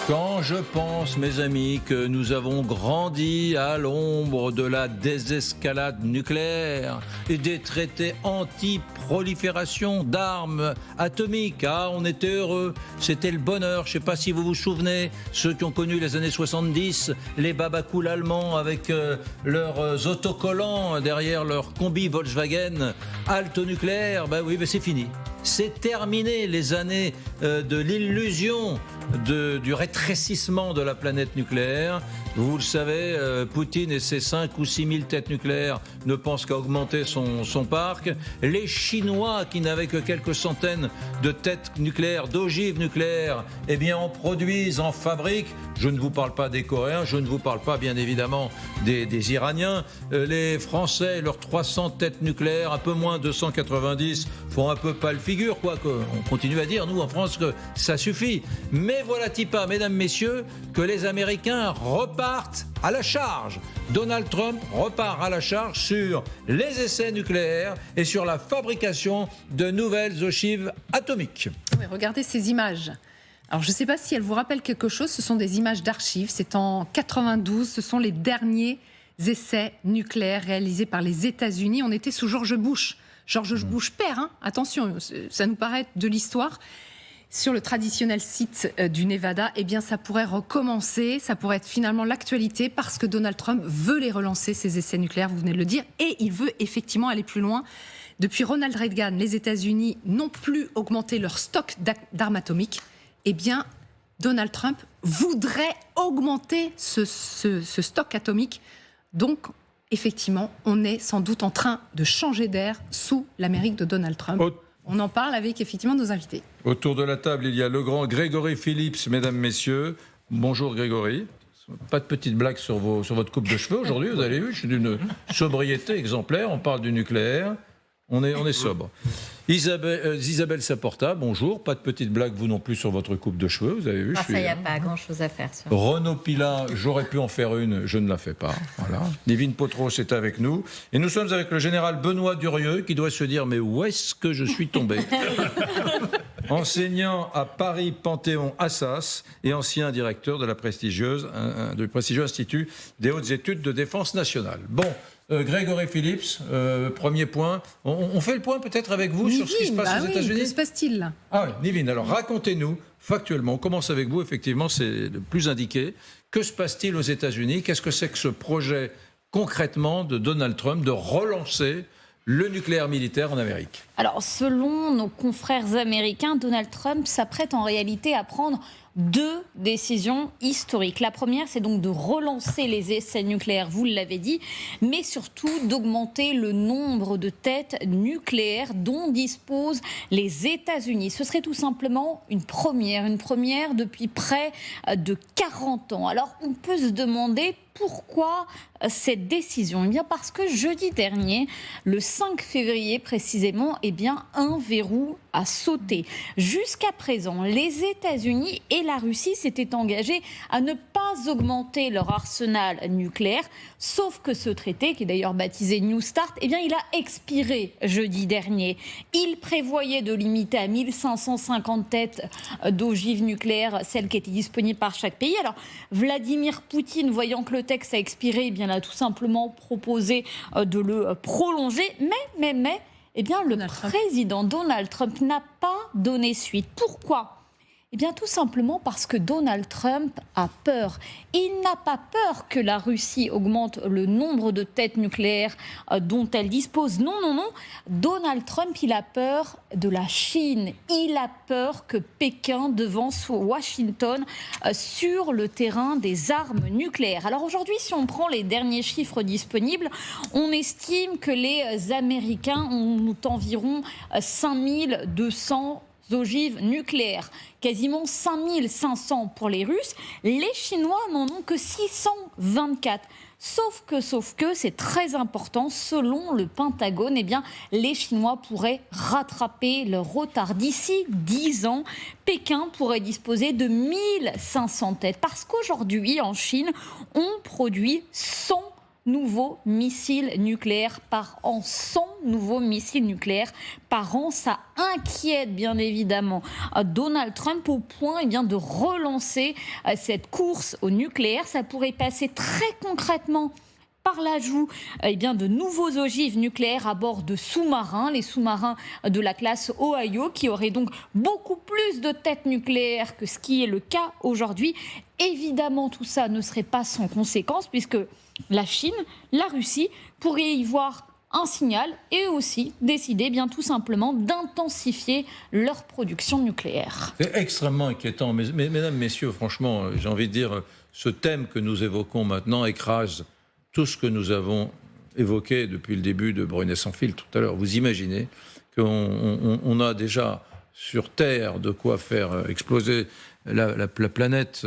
Quand je pense, mes amis, que nous avons grandi à l'ombre de la désescalade nucléaire et des traités anti-prolifération d'armes atomiques, on était heureux, c'était le bonheur. Je ne sais pas si vous vous souvenez, ceux qui ont connu les années 70, les babacools allemands avec leurs autocollants derrière leur combi Volkswagen, halte nucléaire, oui, mais c'est fini. C'est terminé les années de l'illusion du rétrécissement de la planète nucléaire. Vous le savez, Poutine et ses 5 ou 6 000 têtes nucléaires ne pensent qu'à augmenter son parc. Les Chinois, qui n'avaient que quelques centaines de têtes nucléaires, d'ogives nucléaires, en produisent, en fabriquent. Je ne vous parle pas des Coréens, je ne vous parle pas bien évidemment des Iraniens. Les Français, leurs 300 têtes nucléaires, un peu moins 290, font un peu pâle figure, quoi. On continue à dire, nous en France, que ça suffit. Mais voilà-t-il pas, mesdames, messieurs, que les Américains repartent à la charge. Donald Trump repart à la charge sur les essais nucléaires et sur la fabrication de nouvelles ogives atomiques. Oui, regardez ces images. Alors, je ne sais pas si elles vous rappellent quelque chose. Ce sont des images d'archives. C'est en 92. Ce sont les derniers essais nucléaires réalisés par les États-Unis. On était sous George Bush. George Bush père, attention, ça nous paraît de l'histoire. Sur le traditionnel site du Nevada, ça pourrait recommencer, ça pourrait être finalement l'actualité parce que Donald Trump veut les relancer, ces essais nucléaires, vous venez de le dire, et il veut effectivement aller plus loin. Depuis Ronald Reagan, les États-Unis n'ont plus augmenté leur stock d'armes atomiques. Donald Trump voudrait augmenter ce stock atomique. Donc, effectivement, on est sans doute en train de changer d'air sous l'Amérique de Donald Trump. On en parle avec, effectivement, nos invités. Autour de la table, il y a le grand Grégory Phillips, mesdames, messieurs. Bonjour Grégory. Pas de petite blague sur votre coupe de cheveux aujourd'hui, vous avez vu, je suis d'une sobriété exemplaire, on parle du nucléaire, on est sobre. Isabelle Saporta, bonjour, pas de petite blague vous non plus sur votre coupe de cheveux, vous avez vu. Ça, il n'y a pas grand-chose à faire. Renaud Pila, j'aurais pu en faire une, je ne la fais pas. Voilà. Nivine Potros est avec nous. Et nous sommes avec le général Benoît Durieux, qui doit se dire, mais où est-ce que je suis tombé? Enseignant à Paris Panthéon-Assas et ancien directeur du prestigieux Institut des hautes études de défense nationale. Bon, Grégory Phillips, premier point. On fait le point peut-être avec vous sur ce qui se passe aux États-Unis. Que se passe-t-il là? Nivine, alors racontez-nous factuellement, on commence avec vous, effectivement, c'est le plus indiqué. Que se passe-t-il aux États-Unis? Qu'est-ce que c'est que ce projet concrètement de Donald Trump de relancer le nucléaire militaire en Amérique? Alors, selon nos confrères américains, Donald Trump s'apprête en réalité à prendre 2 décisions historiques. La première, c'est donc de relancer les essais nucléaires, vous l'avez dit, mais surtout d'augmenter le nombre de têtes nucléaires dont disposent les États-Unis. Ce serait tout simplement une première depuis près de 40 ans. Alors, on peut se demander pourquoi cette décision? Parce que jeudi dernier, le 5 février précisément, un verrou a sauté. Jusqu'à présent, les États-Unis et la Russie s'étaient engagés à ne pas augmenter leur arsenal nucléaire, sauf que ce traité, qui est d'ailleurs baptisé New Start, il a expiré jeudi dernier. Il prévoyait de limiter à 1550 têtes d'ogives nucléaires, celles qui étaient disponibles par chaque pays. Alors, Vladimir Poutine, voyant que le texte a expiré, il a tout simplement proposé de le prolonger. Mais le président Donald Trump n'a pas donné suite. Pourquoi? Tout simplement parce que Donald Trump a peur. Il n'a pas peur que la Russie augmente le nombre de têtes nucléaires dont elle dispose. Non. Donald Trump, il a peur de la Chine. Il a peur que Pékin devance Washington sur le terrain des armes nucléaires. Alors aujourd'hui, si on prend les derniers chiffres disponibles, on estime que les Américains ont environ 5200 ogives nucléaires, quasiment 5500 pour les Russes. Les Chinois n'en ont que 624. Sauf que, c'est très important, selon le Pentagone, les Chinois pourraient rattraper leur retard. D'ici 10 ans, Pékin pourrait disposer de 1500 têtes. Parce qu'aujourd'hui, en Chine, on produit 100 nouveaux missiles nucléaires par an. 100 nouveaux missiles nucléaires par an. Ça inquiète bien évidemment Donald Trump au point de relancer cette course au nucléaire. Ça pourrait passer très concrètement par l'ajout de nouveaux ogives nucléaires à bord de sous-marins, les sous-marins de la classe Ohio, qui auraient donc beaucoup plus de têtes nucléaires que ce qui est le cas aujourd'hui. Évidemment, tout ça ne serait pas sans conséquence, puisque la Chine, la Russie pourraient y voir un signal et aussi décider tout simplement d'intensifier leur production nucléaire. C'est extrêmement inquiétant. Mais, mesdames, messieurs, franchement, j'ai envie de dire, ce thème que nous évoquons maintenant écrase tout ce que nous avons évoqué depuis le début de Brunet sans fil tout à l'heure. Vous imaginez qu'on a déjà sur Terre de quoi faire exploser la planète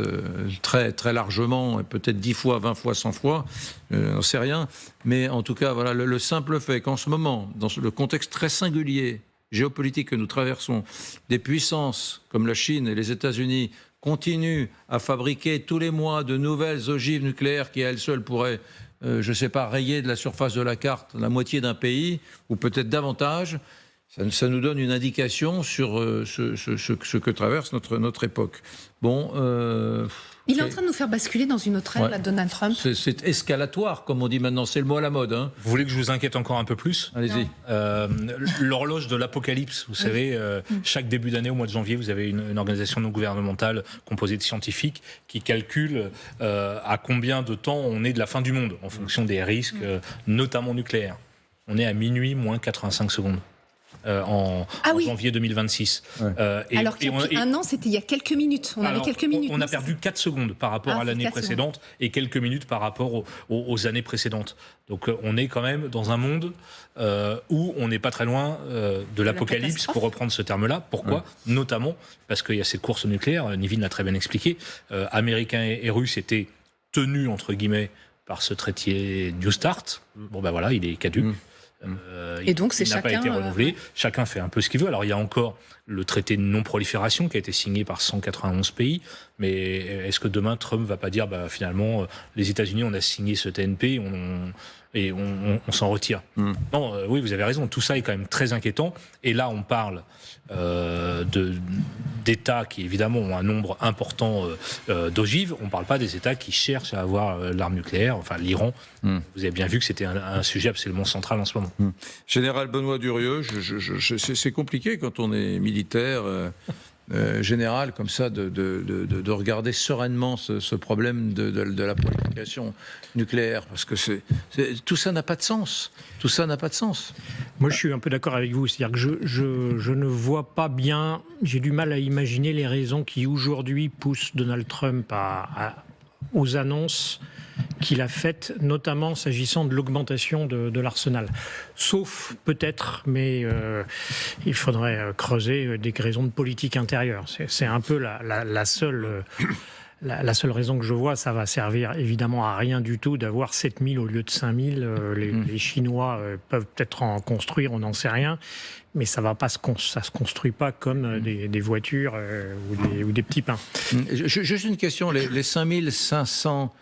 très, très largement, peut-être 10 fois, 20 fois, 100 fois, on ne sait rien. Mais en tout cas, voilà, le simple fait qu'en ce moment, dans le contexte très singulier géopolitique que nous traversons, des puissances comme la Chine et les États-Unis continuent à fabriquer tous les mois de nouvelles ogives nucléaires qui, à elles seules, pourraient je ne sais pas, rayer de la surface de la carte la moitié d'un pays, ou peut-être davantage, ça nous donne une indication sur ce que traverse notre époque. Bon, il est en train de nous faire basculer dans une autre ère, Donald Trump. C'est escalatoire, comme on dit maintenant, c'est le mot à la mode. Hein. Vous voulez que je vous inquiète encore un peu plus ? Allez-y. L'horloge de l'apocalypse, vous savez, chaque début d'année, au mois de janvier, vous avez une organisation non gouvernementale composée de scientifiques qui calcule à combien de temps on est de la fin du monde, en fonction des risques, notamment nucléaires. On est à minuit moins 85 secondes. En janvier 2026. Ouais. Alors qu'il y a un an, c'était il y a quelques minutes. On avait quelques minutes. On a perdu 4 secondes par rapport à l'année précédente secondes. Et quelques minutes par rapport aux années précédentes. Donc on est quand même dans un monde où on n'est pas très loin de l'apocalypse, pour reprendre ce terme-là. Pourquoi ? Notamment parce qu'il y a cette course nucléaire, Nivine l'a très bien expliqué, Américains et Russes étaient tenus, entre guillemets, par ce traité New Start. Bon ben voilà, il est caduc. Et donc, il n'a pas été renouvelé. Chacun fait un peu ce qu'il veut. Alors, il y a encore le traité de non-prolifération qui a été signé par 191 pays. Mais est-ce que demain, Trump ne va pas dire finalement, les États-Unis, on a signé ce TNP et on s'en retire. Non, oui, vous avez raison. Tout ça est quand même très inquiétant. Et là, on parle d'États qui, évidemment, ont un nombre important d'ogives. On ne parle pas des États qui cherchent à avoir l'arme nucléaire. Enfin, l'Iran, vous avez bien vu que c'était un sujet absolument central en ce moment. Général Benoît Durieux, c'est compliqué quand on est militaire général comme ça de regarder sereinement ce problème de la prolifération nucléaire, parce que tout ça n'a pas de sens. Tout ça n'a pas de sens. Moi, je suis un peu d'accord avec vous. C'est-à-dire que je ne vois pas bien, j'ai du mal à imaginer les raisons qui aujourd'hui poussent Donald Trump aux annonces qu'il a faites, notamment s'agissant de l'augmentation de l'arsenal. Sauf peut-être, mais il faudrait creuser des raisons de politique intérieure. C'est un peu la seule raison que je vois. Ça va servir évidemment à rien du tout d'avoir 7000 au lieu de 5000. Les Chinois peuvent peut-être en construire, on n'en sait rien. Mais ça se construit pas comme des voitures ou des petits pains. Juste une question, les 5500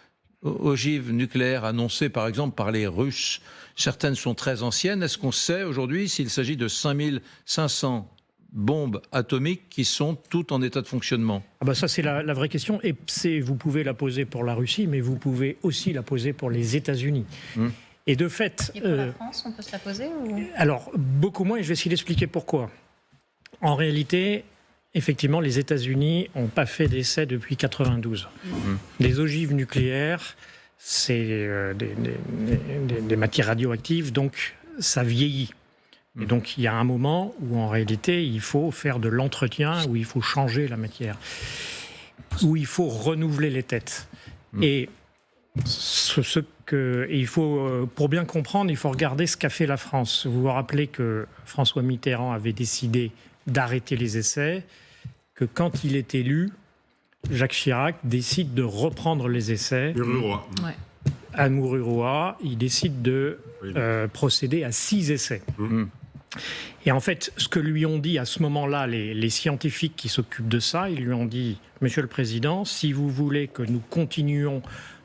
ogives nucléaires annoncées par exemple par les Russes, certaines sont très anciennes. Est-ce qu'on sait aujourd'hui s'il s'agit de 5500 bombes atomiques qui sont toutes en état de fonctionnement ? Ça c'est la vraie question, et vous pouvez la poser pour la Russie, mais vous pouvez aussi la poser pour les États-Unis. Et de fait... Et pour la France, on peut se la poser ou... Alors, beaucoup moins, et je vais essayer d'expliquer pourquoi. En réalité, effectivement, les États-Unis n'ont pas fait d'essai depuis 1992. Les ogives nucléaires, c'est des matières radioactives, donc ça vieillit. Et donc, il y a un moment où, en réalité, il faut faire de l'entretien, où il faut changer la matière, où il faut renouveler les têtes. Et il faut, pour bien comprendre, il faut regarder ce qu'a fait la France. Vous vous rappelez que François Mitterrand avait décidé d'arrêter les essais, que quand il est élu, Jacques Chirac décide de reprendre les essais. À Mururoa, il décide de procéder à 6 essais. Et en fait, ce que lui ont dit à ce moment-là les scientifiques qui s'occupent de ça, ils lui ont dit « Monsieur le Président, si vous voulez que nous continuions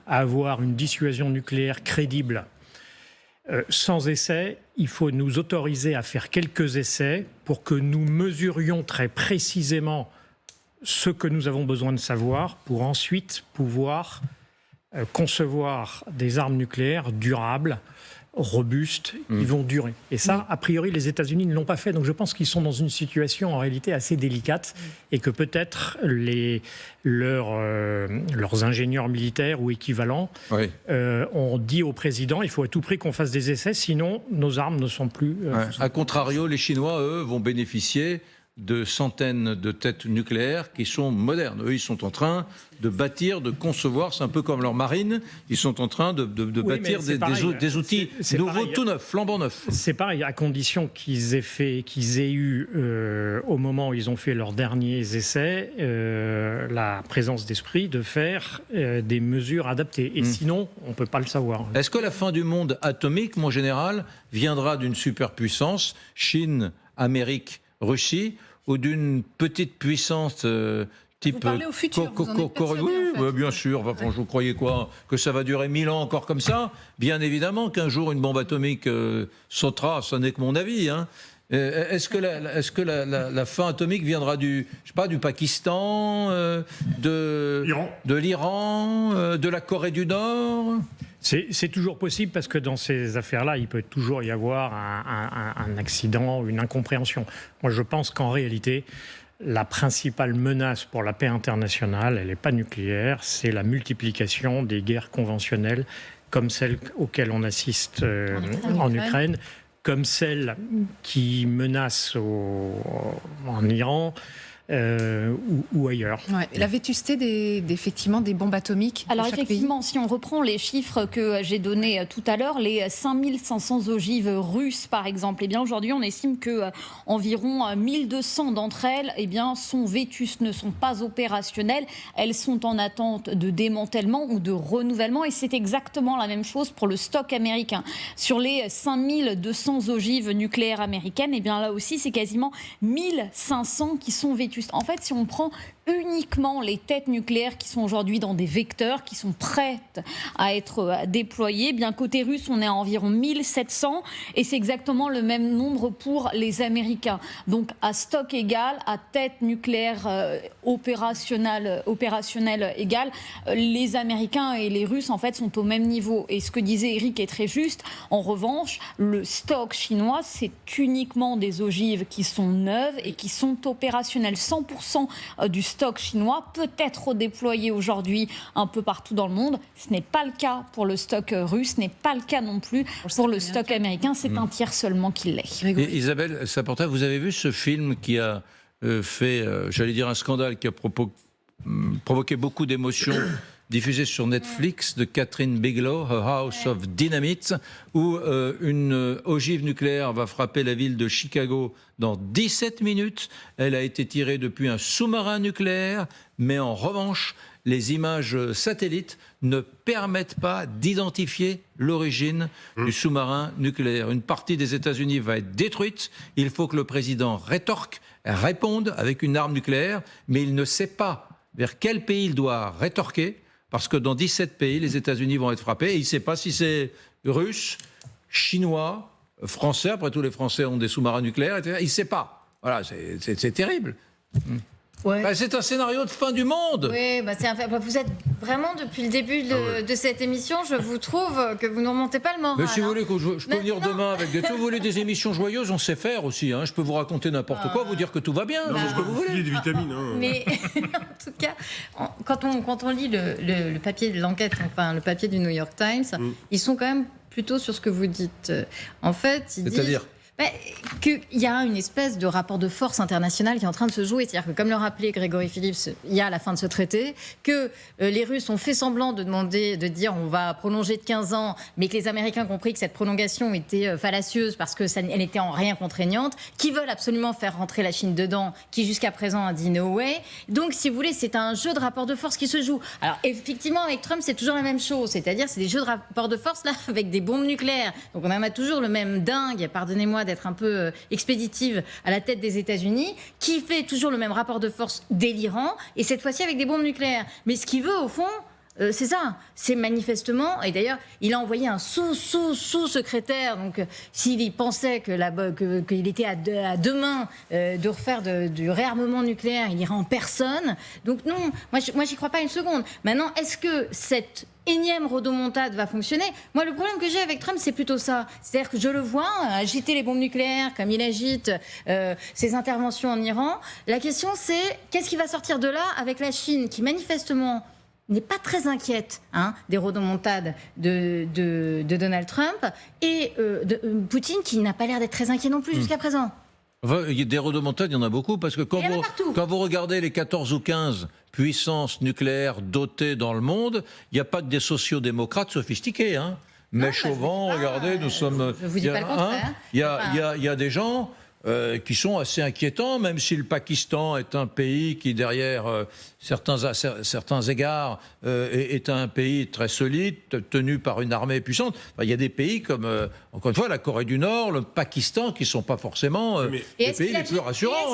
à avoir une dissuasion nucléaire crédible sans essai, il faut nous autoriser à faire quelques essais pour que nous mesurions très précisément ce que nous avons besoin de savoir pour ensuite pouvoir concevoir des armes nucléaires durables, robustes, qui vont durer. Et ça, a priori, les États-Unis ne l'ont pas fait. Donc je pense qu'ils sont dans une situation en réalité assez délicate et que peut-être leurs ingénieurs militaires ou équivalents ont dit au président, il faut à tout prix qu'on fasse des essais, sinon nos armes ne sont plus... A contrario, les Chinois, eux, vont bénéficier de centaines de têtes nucléaires qui sont modernes. Eux, ils sont en train de bâtir, de concevoir, c'est un peu comme leur marine, ils sont en train de bâtir des outils nouveaux, tout neufs, flambant neufs. C'est pareil, à condition qu'ils aient eu, au moment où ils ont fait leurs derniers essais, la présence d'esprit de faire des mesures adaptées. Et sinon, on ne peut pas le savoir. Est-ce que la fin du monde atomique, mon général, viendra d'une superpuissance, Chine, Amérique, Russie, ou d'une petite puissance type... Vous parlez au futur, vous en êtes persuadé, en fait. Oui, bien sûr. Enfin, vous croyez quoi? Que ça va durer 1000 ans encore comme ça? Bien évidemment qu'un jour, une bombe atomique sautera, ce n'est que mon avis. Hein. Est-ce que la fin atomique viendra du Pakistan, de l'Iran, de la Corée du Nord? C'est toujours possible parce que dans ces affaires-là, il peut toujours y avoir un accident ou une incompréhension. Moi, je pense qu'en réalité, la principale menace pour la paix internationale, elle n'est pas nucléaire, c'est la multiplication des guerres conventionnelles comme celle auxquelles on assiste en Ukraine, comme celle qui menace en Iran. Ou ailleurs. Ouais, la vétusté effectivement des bombes atomiques. Alors de chaque effectivement, pays. Si on reprend les chiffres que j'ai donnés tout à l'heure, les 5500 ogives russes par exemple, eh bien aujourd'hui on estime que environ 1200 d'entre elles sont vétustes, ne sont pas opérationnelles, elles sont en attente de démantèlement ou de renouvellement et c'est exactement la même chose pour le stock américain. Sur les 5200 ogives nucléaires américaines, eh bien là aussi c'est quasiment 1500 qui sont vétustes. En fait, si on prend uniquement les têtes nucléaires qui sont aujourd'hui dans des vecteurs, qui sont prêtes à être déployées, bien côté russe, on est à environ 1700 et c'est exactement le même nombre pour les Américains. Donc à stock égal, à tête nucléaire opérationnelle égale, les Américains et les Russes en fait sont au même niveau. Et ce que disait Eric est très juste. En revanche, le stock chinois, c'est uniquement des ogives qui sont neuves et qui sont opérationnelles. 100% du stock chinois peut être redéployé aujourd'hui un peu partout dans le monde. Ce n'est pas le cas pour le stock russe, ce n'est pas le cas non plus pour le stock américain. C'est un tiers seulement qui l'est. Et Isabelle Saporta, vous avez vu ce film qui a fait, j'allais dire un scandale, qui a provoqué beaucoup d'émotions, diffusé sur Netflix, de Catherine Bigelow, A House of Dynamite, où une ogive nucléaire va frapper la ville de Chicago dans 17 minutes. Elle a été tirée depuis un sous-marin nucléaire, mais en revanche, les images satellites ne permettent pas d'identifier l'origine du sous-marin nucléaire. Une partie des États-Unis va être détruite. Il faut que le président réponde avec une arme nucléaire, mais il ne sait pas vers quel pays il doit rétorquer, parce que dans 17 pays, les États-Unis vont être frappés, et il ne sait pas si c'est russe, chinois, français, après tout les Français ont des sous-marins nucléaires, etc. Il ne sait pas. Voilà, c'est terrible. Ouais. Bah, c'est un scénario de fin du monde. Oui, vous êtes vraiment, depuis le début de cette émission, je vous trouve que vous ne remontez pas le moral. Mais si vous voulez que je peux venir demain avec si vous voulez des émissions joyeuses, on sait faire aussi. Hein. Je peux vous raconter n'importe quoi, vous dire que tout va bien. C'est ce que vous voulez. Des vitamines. Hein. Mais en tout cas, quand on lit le papier de l'enquête, enfin le papier du New York Times, ils sont quand même plutôt sur ce que vous dites. En fait, ils disent qu'il y a une espèce de rapport de force international qui est en train de se jouer. C'est-à-dire que, comme le rappelait Grégory Phillips, il y a la fin de ce traité, que les Russes ont fait semblant de dire on va prolonger de 15 ans, mais que les Américains ont compris que cette prolongation était fallacieuse parce qu'elle était en rien contraignante, qui veulent absolument faire rentrer la Chine dedans, qui jusqu'à présent a dit no way. Donc, si vous voulez, c'est un jeu de rapport de force qui se joue. Alors, effectivement, avec Trump, c'est toujours la même chose. C'est-à-dire, c'est des jeux de rapport de force, là, avec des bombes nucléaires. Donc, on en a toujours le même dingue, pardonnez-moi d'être un peu expéditive à la tête des États-Unis, qui fait toujours le même rapport de force délirant, et cette fois-ci avec des bombes nucléaires. Mais ce qu'il veut, au fond, c'est ça. C'est manifestement, et d'ailleurs, il a envoyé un sous-secrétaire. Donc, s'il pensait qu'il était à deux mains de refaire du réarmement nucléaire, il irait en personne. Donc non, moi j'y crois pas une seconde. Maintenant, est-ce que cette énième rodomontade va fonctionner? Moi, le problème que j'ai avec Trump, c'est plutôt ça. C'est-à-dire que je le vois agiter les bombes nucléaires comme il agite ses interventions en Iran. La question, c'est qu'est-ce qui va sortir de là avec la Chine qui, manifestement, n'est pas très inquiète des rodomontades de Donald Trump et de Poutine qui n'a pas l'air d'être très inquiet non plus jusqu'à présent. Enfin, des rodomontades, il y en a beaucoup, parce que quand vous regardez les 14 ou 15 puissances nucléaires dotées dans le monde, il n'y a pas que des sociodémocrates sophistiqués. Mais Chauvin, regardez, nous sommes... Je vous dis pas le contraire. Il y a des gens qui sont assez inquiétants, même si le Pakistan est un pays qui, derrière certains égards, est un pays très solide, tenu par une armée puissante. Enfin, il y a des pays comme, encore une fois, la Corée du Nord, le Pakistan, qui ne sont pas forcément les pays les plus rassurants.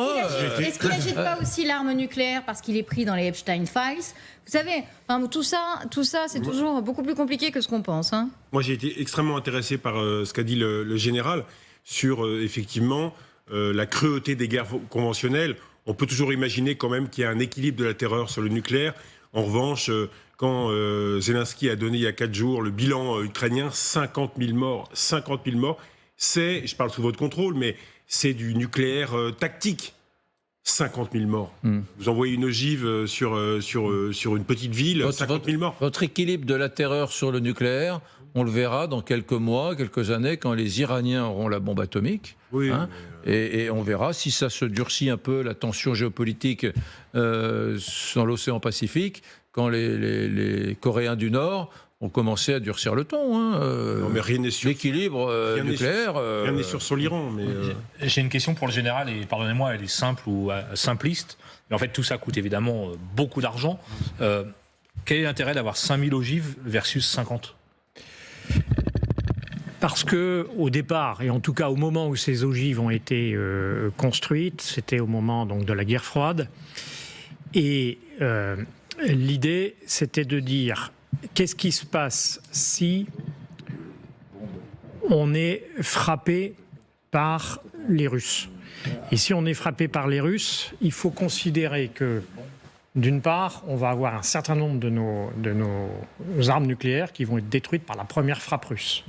Est-ce qu'il n'agite pas aussi l'arme nucléaire parce qu'il est pris dans les Epstein Files? Vous savez, tout ça, c'est toujours beaucoup plus compliqué que ce qu'on pense. Moi, j'ai été extrêmement intéressé par ce qu'a dit le général sur, effectivement, la cruauté des guerres conventionnelles. On peut toujours imaginer quand même qu'il y a un équilibre de la terreur sur le nucléaire. En revanche, quand Zelensky a donné il y a 4 jours le bilan ukrainien, 50 000 morts, c'est, je parle sous votre contrôle, mais c'est du nucléaire tactique. 50 000 morts. Vous envoyez une ogive sur une petite ville, 50 000 morts. Votre équilibre de la terreur sur le nucléaire, on le verra dans quelques mois, quelques années, quand les Iraniens auront la bombe atomique. Oui, et on verra si ça se durcit un peu, la tension géopolitique dans l'océan Pacifique, quand les Coréens du Nord ont commencé à durcir le ton. Non, mais rien n'est sûr. L'équilibre nucléaire... Rien n'est sûr sur l'Iran. Mais J'ai une question pour le général, et pardonnez-moi, elle est simple ou simpliste. Mais en fait, tout ça coûte évidemment beaucoup d'argent. Quel est l'intérêt d'avoir 5000 ogives versus 50 ? Parce que au départ, et en tout cas au moment où ces ogives ont été construites, c'était au moment donc de la guerre froide, et l'idée c'était de dire qu'est-ce qui se passe si on est frappé par les Russes. Et si on est frappé par les Russes, il faut considérer que d'une part, on va avoir un certain nombre de nos armes nucléaires qui vont être détruites par la première frappe russe.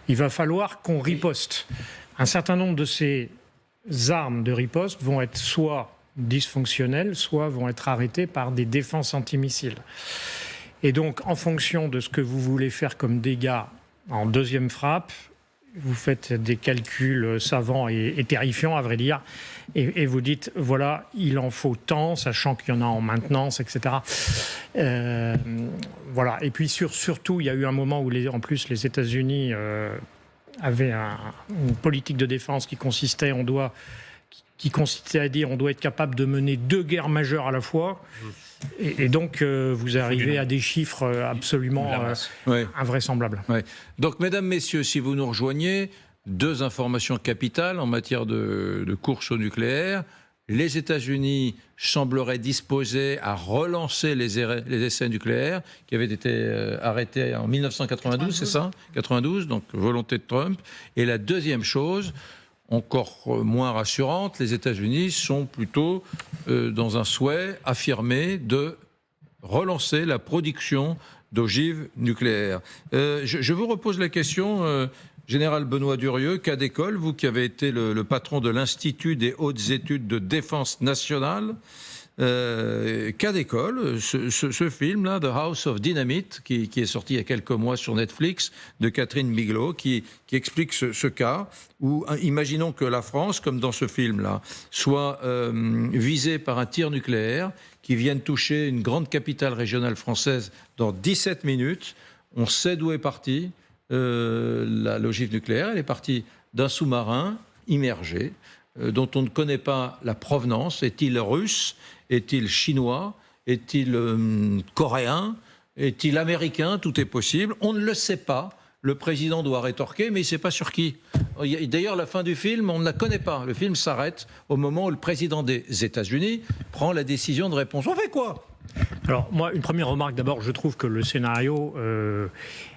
Il va falloir qu'on riposte. Un certain nombre de ces armes de riposte vont être soit dysfonctionnelles, soit vont être arrêtées par des défenses antimissiles. Et donc, en fonction de ce que vous voulez faire comme dégâts en deuxième frappe, vous faites des calculs savants et terrifiants, à vrai dire, et vous dites, voilà, il en faut tant, sachant qu'il y en a en maintenance, etc. Voilà. Et puis surtout, il y a eu un moment où, en plus, les États-Unis avaient une politique de défense qui consistait à dire on doit être capable de mener 2 guerres majeures à la fois. Et donc, vous arrivez à des chiffres absolument invraisemblables. Ouais. Donc, mesdames, messieurs, si vous nous rejoignez, 2 informations capitales en matière de course au nucléaire. Les États-Unis sembleraient disposés à relancer les essais nucléaires qui avaient été arrêtés en 1992, c'est ça ? 92, donc volonté de Trump. Et la deuxième chose, encore moins rassurante, les États-Unis sont plutôt dans un souhait affirmé de relancer la production d'ogives nucléaires. Je vous repose la question, Général Benoît Durieux, cas d'école, vous qui avez été le patron de l'Institut des hautes études de défense nationale, cas d'école, ce film-là, The House of Dynamite, qui est sorti il y a quelques mois sur Netflix, de Catherine Bigelow, qui explique ce cas où, imaginons que la France, comme dans ce film-là, soit visée par un tir nucléaire qui vienne toucher une grande capitale régionale française dans 17 minutes. On sait d'où est partie l'ogive nucléaire. Elle est partie d'un sous-marin immergé, dont on ne connaît pas la provenance. Est-il russe ? Est-il chinois ? Est-il coréen ? Est-il américain ? Tout est possible. On ne le sait pas. Le président doit rétorquer, mais il ne sait pas sur qui. D'ailleurs, la fin du film, on ne la connaît pas. Le film s'arrête au moment où le président des États-Unis prend la décision de réponse. On fait quoi ? Alors, moi, une première remarque, d'abord, je trouve que le scénario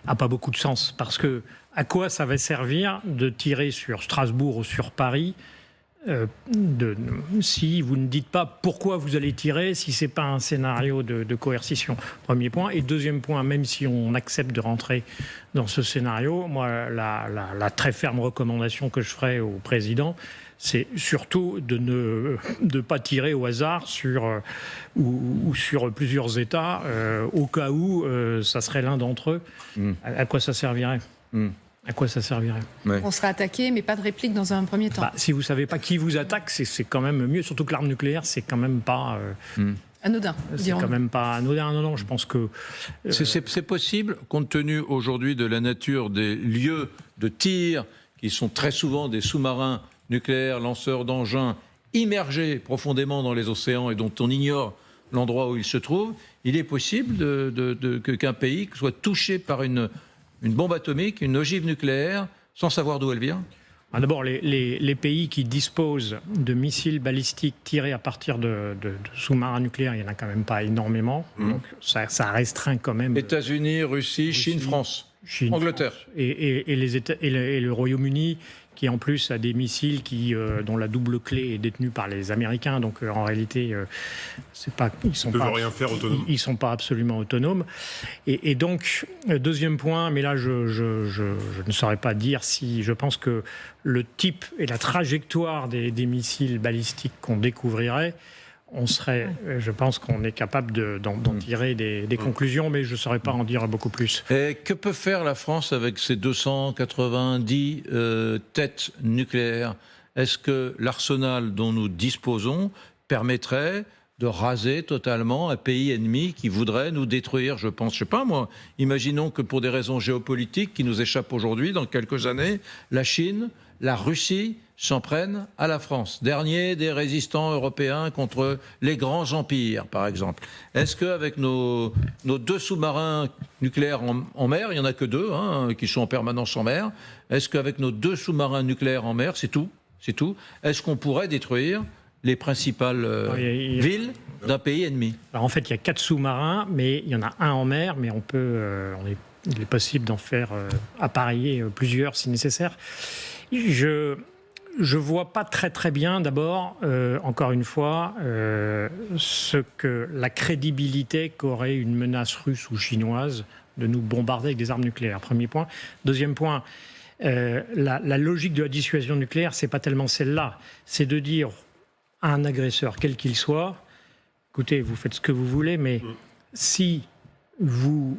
n'a pas beaucoup de sens. Parce que, à quoi ça va servir de tirer sur Strasbourg ou sur Paris si vous ne dites pas pourquoi vous allez tirer, si ce n'est pas un scénario de coercition. Premier point. Et deuxième point, même si on accepte de rentrer dans ce scénario, moi, la très ferme recommandation que je ferai au président, c'est surtout de ne pas tirer au hasard sur plusieurs États, au cas où ça serait l'un d'entre eux. À quoi ça servirait À quoi ça servirait? On sera attaqué, mais pas de réplique dans un premier temps. Si vous ne savez pas qui vous attaque, c'est quand même mieux. Surtout que l'arme nucléaire, c'est quand même pas... anodin. C'est quand même pas anodin. Non, je pense que... C'est possible, compte tenu aujourd'hui de la nature des lieux de tir, qui sont très souvent des sous-marins nucléaires, lanceurs d'engins, immergés profondément dans les océans et dont on ignore l'endroit où ils se trouvent, il est possible qu'un pays soit touché par une bombe atomique, une ogive nucléaire, sans savoir d'où elle vient? D'abord, les pays qui disposent de missiles balistiques tirés à partir de sous-marins nucléaires, il n'y en a quand même pas énormément. Donc ça restreint quand même... États-Unis, Russie, Chine, France, Angleterre. France, et le Royaume-Uni, qui en plus a des missiles dont la double clé est détenue par les Américains. Donc en réalité, ils ne sont pas absolument autonomes. Et donc, deuxième point, mais là je ne saurais pas dire si je pense que le type et la trajectoire des missiles balistiques qu'on découvrirait, je pense qu'on est capable d'en tirer des conclusions, mais je ne saurais pas en dire beaucoup plus. Et que peut faire la France avec ses 290 têtes nucléaires? Est-ce que l'arsenal dont nous disposons permettrait de raser totalement un pays ennemi qui voudrait nous détruire? Je sais pas moi, imaginons que pour des raisons géopolitiques qui nous échappent aujourd'hui, dans quelques années, la Chine, la Russie s'en prennent à la France. Dernier des résistants européens contre les grands empires, par exemple. Est-ce qu'avec nos 2 sous-marins nucléaires en mer, il n'y en a que 2 qui sont en permanence en mer, est-ce qu'avec nos 2 sous-marins nucléaires en mer, c'est tout, est-ce qu'on pourrait détruire les principales villes d'un pays ennemi? Alors en fait, il y a 4 sous-marins, mais il y en a un en mer, mais il est possible d'en faire appareiller plusieurs si nécessaire. Je vois pas très bien, d'abord, encore une fois, la crédibilité qu'aurait une menace russe ou chinoise de nous bombarder avec des armes nucléaires. Premier point. Deuxième point, la logique de la dissuasion nucléaire, c'est pas tellement celle-là. C'est de dire à un agresseur, quel qu'il soit, écoutez, vous faites ce que vous voulez, mais si vous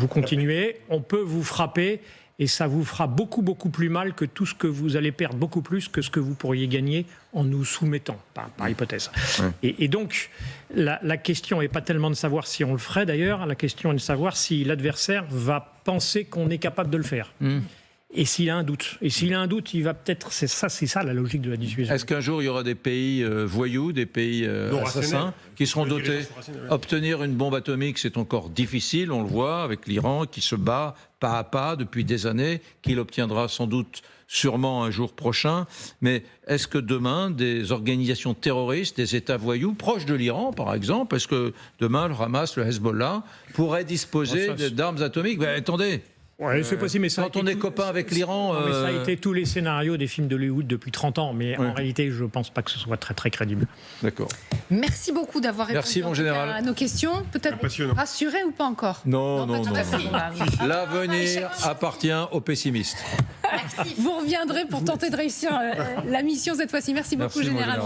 continuez, on peut vous frapper. Et ça vous fera beaucoup plus mal que tout ce que vous allez perdre, beaucoup plus que ce que vous pourriez gagner en nous soumettant, par hypothèse. Et donc, la question n'est pas tellement de savoir si on le ferait d'ailleurs, la question est de savoir si l'adversaire va penser qu'on est capable de le faire. Et s'il a un doute. Il va peut-être... C'est ça la logique de la dissuasion. Est-ce qu'un jour, il y aura des pays voyous, des pays assassins, qui seront dotés? Obtenir une bombe atomique, c'est encore difficile, on le voit, avec l'Iran, qui se bat pas à pas depuis des années, qui l'obtiendra sans doute sûrement un jour prochain. Mais est-ce que demain, des organisations terroristes, des États voyous, proches de l'Iran, par exemple, est-ce que demain, le Hamas, le Hezbollah, pourraient disposer d'armes atomiques? Attendez. Ouais, c'est possible, mais quand on est copain avec l'Iran... Ça a été tous les scénarios des films d'Hollywood depuis 30 ans, mais en réalité, je ne pense pas que ce soit très crédible. D'accord. Merci beaucoup d'avoir répondu à nos questions. Peut-être rassuré ou pas encore? Non. L'avenir appartient aux pessimistes. Vous reviendrez pour tenter de réussir la mission cette fois-ci. Merci beaucoup, Général.